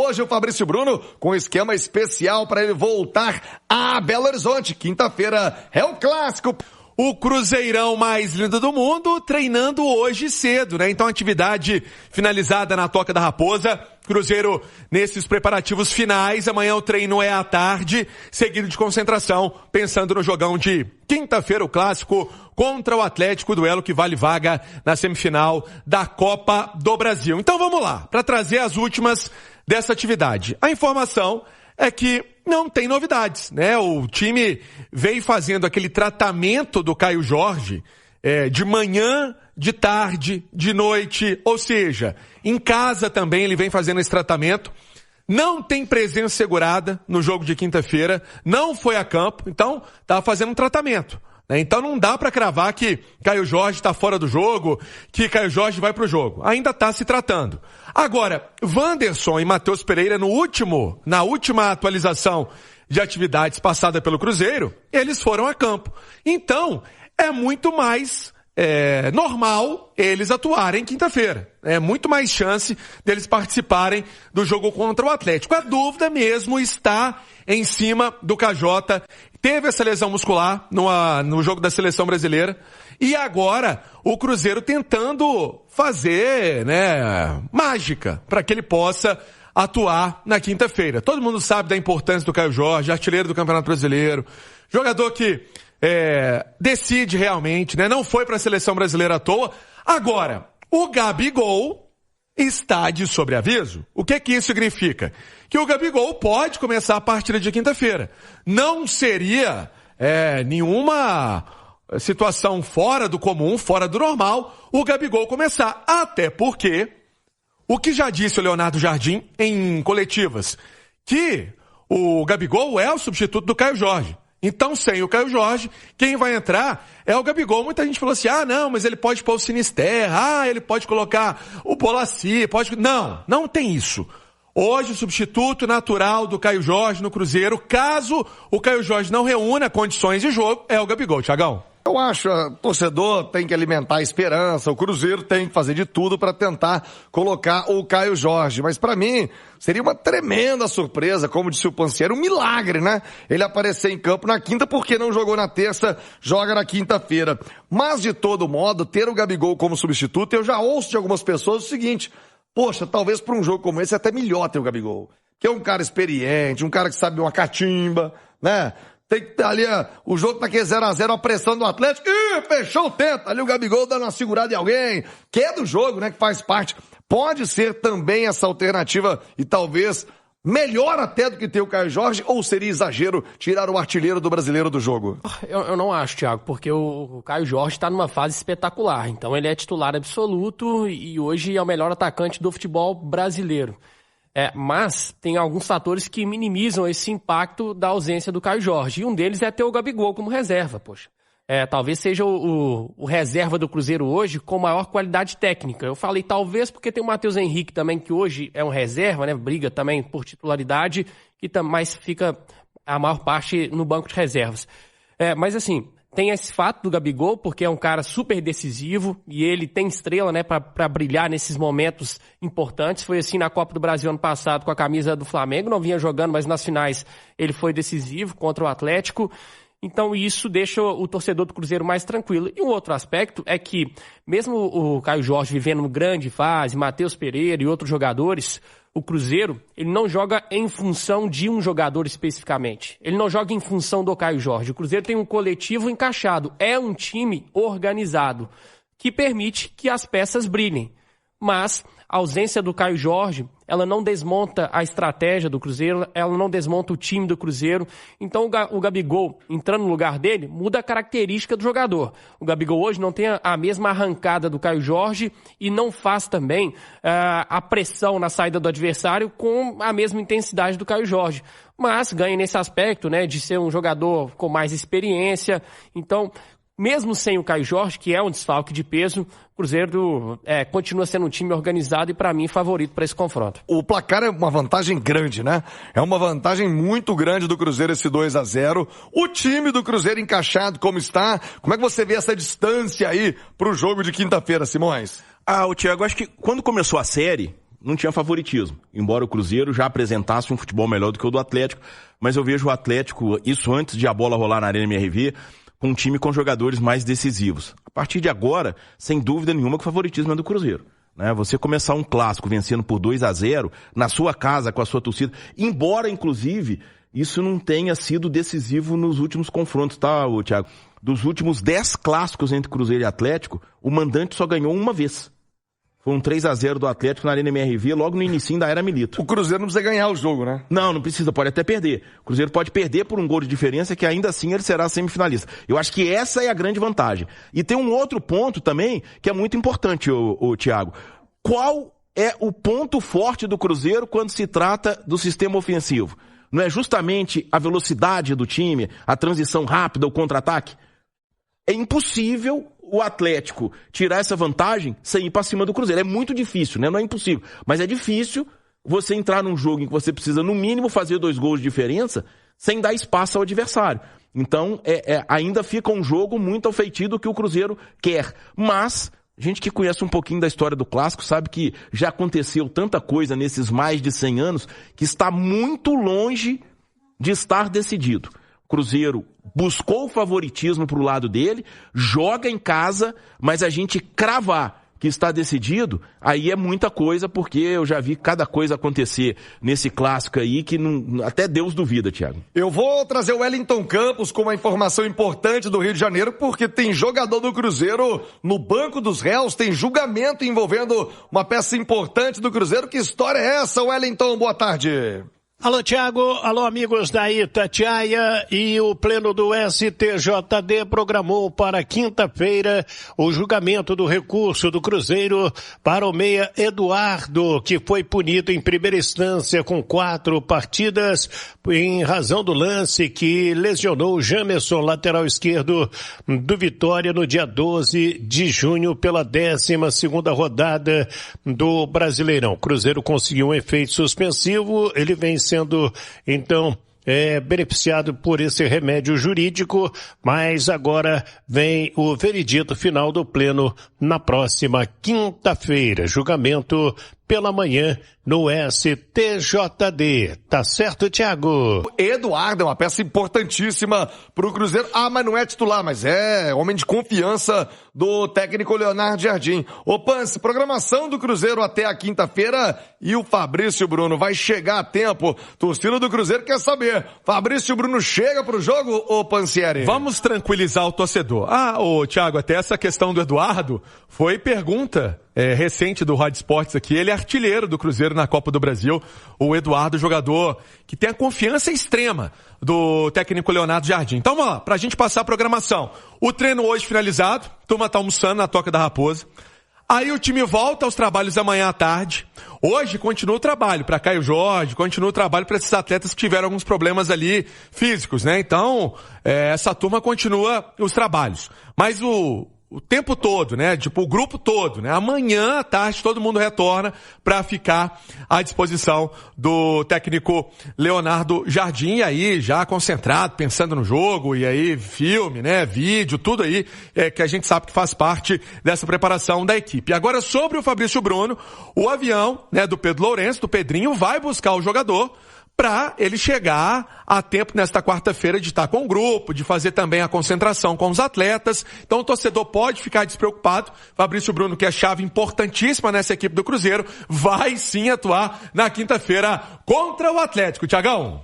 Hoje o Fabrício Bruno com esquema especial para ele voltar a Belo Horizonte. Quinta-feira é o clássico. O Cruzeirão mais lindo do mundo treinando hoje cedo, né? Então atividade finalizada na Toca da Raposa. Cruzeiro nesses preparativos finais. Amanhã o treino é à tarde, seguido de concentração, pensando no jogão de quinta-feira, o clássico contra o Atlético, duelo que vale vaga na semifinal da Copa do Brasil. Então vamos lá, para trazer as últimas dessa atividade. A informação é que não tem novidades, né? O time vem fazendo aquele tratamento do Caio Jorge de manhã, de tarde, de noite, ou seja, em casa também ele vem fazendo esse tratamento. Não tem presença segurada no jogo de quinta-feira, não foi a campo, então tá fazendo um tratamento. Então não dá para cravar que Caio Jorge está fora do jogo, que Caio Jorge vai pro jogo. Ainda está se tratando. Agora, Wanderson e Matheus Pereira na última atualização de atividades passada pelo Cruzeiro, eles foram a campo. Então, é muito mais normal eles atuarem quinta-feira. É muito mais chance deles participarem do jogo contra o Atlético. A dúvida mesmo está em cima do KJ. Teve essa lesão muscular no jogo da seleção brasileira. E agora o Cruzeiro tentando fazer, mágica para que ele possa atuar na quinta-feira. Todo mundo sabe da importância do Caio Jorge, artilheiro do Campeonato Brasileiro. Jogador que decide realmente, não foi para a seleção brasileira à toa. Agora, o Gabigol está de sobreaviso. O que isso significa? Que o Gabigol pode começar a partida de quinta-feira. Não seria nenhuma situação fora do comum, fora do normal, o Gabigol começar. Até porque, o que já disse o Leonardo Jardim em coletivas, que o Gabigol é o substituto do Caio Jorge. Então, sem o Caio Jorge, quem vai entrar é o Gabigol. Muita gente falou assim, não, mas ele pode pôr o Sinisterra, ele pode colocar o Bolassi, não tem isso. Hoje o substituto natural do Caio Jorge no Cruzeiro, caso o Caio Jorge não reúna condições de jogo, é o Gabigol, Thiagão. Eu acho, o torcedor tem que alimentar a esperança, o Cruzeiro tem que fazer de tudo para tentar colocar o Caio Jorge, mas para mim seria uma tremenda surpresa, como disse o Pansiero, um milagre, ele aparecer em campo na quinta porque não jogou na terça, joga na quinta-feira. Mas de todo modo, ter o Gabigol como substituto, eu já ouço de algumas pessoas o seguinte, poxa, talvez para um jogo como esse é até melhor ter o Gabigol, que é um cara experiente, um cara que sabe uma catimba, Tem que ter ali, o jogo tá aqui 0x0, a pressão do Atlético. Fechou o teto. Ali o Gabigol dando uma segurada em alguém. Que é do jogo, que faz parte. Pode ser também essa alternativa e talvez melhor até do que ter o Caio Jorge, ou seria exagero tirar o artilheiro do brasileiro do jogo? Eu não acho, Thiago, porque o Caio Jorge está numa fase espetacular. Então ele é titular absoluto e hoje é o melhor atacante do futebol brasileiro. Mas tem alguns fatores que minimizam esse impacto da ausência do Caio Jorge. E um deles é ter o Gabigol como reserva, poxa. Talvez seja o reserva do Cruzeiro hoje com maior qualidade técnica. Eu falei talvez porque tem o Matheus Henrique também, que hoje é um reserva, briga também por titularidade, mas fica a maior parte no banco de reservas. Mas assim, tem esse fato do Gabigol, porque é um cara super decisivo e ele tem estrela, para brilhar nesses momentos importantes. Foi assim na Copa do Brasil ano passado com a camisa do Flamengo, não vinha jogando, mas nas finais ele foi decisivo contra o Atlético. Então isso deixa o torcedor do Cruzeiro mais tranquilo. E um outro aspecto é que, mesmo o Caio Jorge vivendo uma grande fase, Matheus Pereira e outros jogadores, o Cruzeiro, ele não joga em função de um jogador especificamente. Ele não joga em função do Caio Jorge. O Cruzeiro tem um coletivo encaixado. É um time organizado que permite que as peças brilhem. Mas a ausência do Caio Jorge, ela não desmonta a estratégia do Cruzeiro, ela não desmonta o time do Cruzeiro. Então o Gabigol, entrando no lugar dele, muda a característica do jogador. O Gabigol hoje não tem a mesma arrancada do Caio Jorge e não faz também a pressão na saída do adversário com a mesma intensidade do Caio Jorge. Mas ganha nesse aspecto, de ser um jogador com mais experiência. Então, mesmo sem o Caio Jorge, que é um desfalque de peso, o Cruzeiro continua sendo um time organizado e, para mim, favorito para esse confronto. O placar é uma vantagem grande, É uma vantagem muito grande do Cruzeiro esse 2-0. O time do Cruzeiro encaixado como está. Como é que você vê essa distância aí pro jogo de quinta-feira, Simões? O Thiago, acho que quando começou a série, não tinha favoritismo, embora o Cruzeiro já apresentasse um futebol melhor do que o do Atlético, mas eu vejo o Atlético, isso antes de a bola rolar na Arena MRV, com um time com jogadores mais decisivos. A partir de agora, sem dúvida nenhuma, que o favoritismo é do Cruzeiro. Né? Você começar um clássico vencendo por 2-0, na sua casa, com a sua torcida, embora, inclusive, isso não tenha sido decisivo nos últimos confrontos, tá, Thiago? Dos últimos 10 clássicos entre Cruzeiro e Atlético, o mandante só ganhou uma vez. Foi um 3-0 do Atlético na Arena MRV, logo no início da era Milito. O Cruzeiro não precisa ganhar o jogo, né? Não precisa, pode até perder. O Cruzeiro pode perder por um gol de diferença, que ainda assim ele será semifinalista. Eu acho que essa é a grande vantagem. E tem um outro ponto também, que é muito importante, o Thiago. Qual é o ponto forte do Cruzeiro quando se trata do sistema ofensivo? Não é justamente a velocidade do time, a transição rápida, o contra-ataque? É impossível o Atlético tirar essa vantagem sem ir para cima do Cruzeiro. É muito difícil, né? Não é impossível. Mas é difícil você entrar num jogo em que você precisa, no mínimo, fazer 2 gols de diferença sem dar espaço ao adversário. Então, ainda fica um jogo muito ao feitio do que o Cruzeiro quer. Mas, gente que conhece um pouquinho da história do Clássico sabe que já aconteceu tanta coisa nesses mais de 100 anos que está muito longe de estar decidido. O Cruzeiro buscou o favoritismo para o lado dele, joga em casa, mas a gente cravar que está decidido, aí é muita coisa, porque eu já vi cada coisa acontecer nesse clássico aí que até Deus duvida, Thiago. Eu vou trazer o Wellington Campos com uma informação importante do Rio de Janeiro, porque tem jogador do Cruzeiro no banco dos réus, tem julgamento envolvendo uma peça importante do Cruzeiro. Que história é essa, Wellington? Boa tarde. Alô, Thiago. Alô, amigos da Itatiaia. E o pleno do STJD programou para quinta-feira o julgamento do recurso do Cruzeiro para o meia Eduardo, que foi punido em primeira instância com 4 partidas em razão do lance que lesionou o Jamerson, lateral esquerdo do Vitória, no dia 12 de junho, pela 12ª rodada do Brasileirão. O Cruzeiro conseguiu um efeito suspensivo, ele vem sendo, então, beneficiado por esse remédio jurídico, mas agora vem o veredito final do pleno na próxima quinta-feira. Julgamento pela manhã no STJD. Tá certo, Thiago? Eduardo é uma peça importantíssima pro Cruzeiro. Ah, mas não é titular, mas é homem de confiança do técnico Leonardo Jardim. Ô, Pance, programação do Cruzeiro até a quinta-feira e o Fabrício Bruno vai chegar a tempo. Torcida do Cruzeiro quer saber. Fabrício Bruno chega pro jogo, ô Pancieri? Vamos tranquilizar o torcedor. Ô Thiago, até essa questão do Eduardo foi pergunta recente do Rádio Esportes aqui. Ele é artilheiro do Cruzeiro na Copa do Brasil. O Eduardo, jogador que tem a confiança extrema do técnico Leonardo Jardim. Então vamos lá, pra gente passar a programação. O treino hoje finalizado, turma tá almoçando na Toca da Raposa. Aí o time volta aos trabalhos amanhã à tarde. Hoje continua o trabalho para Caio Jorge, continua o trabalho para esses atletas que tiveram alguns problemas ali físicos, né? Então, essa turma continua os trabalhos. Mas o tempo todo, né? Tipo, o grupo todo, né? Amanhã à tarde todo mundo retorna para ficar à disposição do técnico Leonardo Jardim, e aí já concentrado, pensando no jogo, e aí filme, né? Vídeo, tudo aí que a gente sabe que faz parte dessa preparação da equipe. Agora, sobre o Fabrício Bruno, o avião, né, do Pedro Lourenço, do Pedrinho, vai buscar o jogador para ele chegar a tempo nesta quarta-feira de estar com o grupo, de fazer também a concentração com os atletas. Então o torcedor pode ficar despreocupado. Fabrício Bruno, que é chave importantíssima nessa equipe do Cruzeiro, vai sim atuar na quinta-feira contra o Atlético. Thiagão.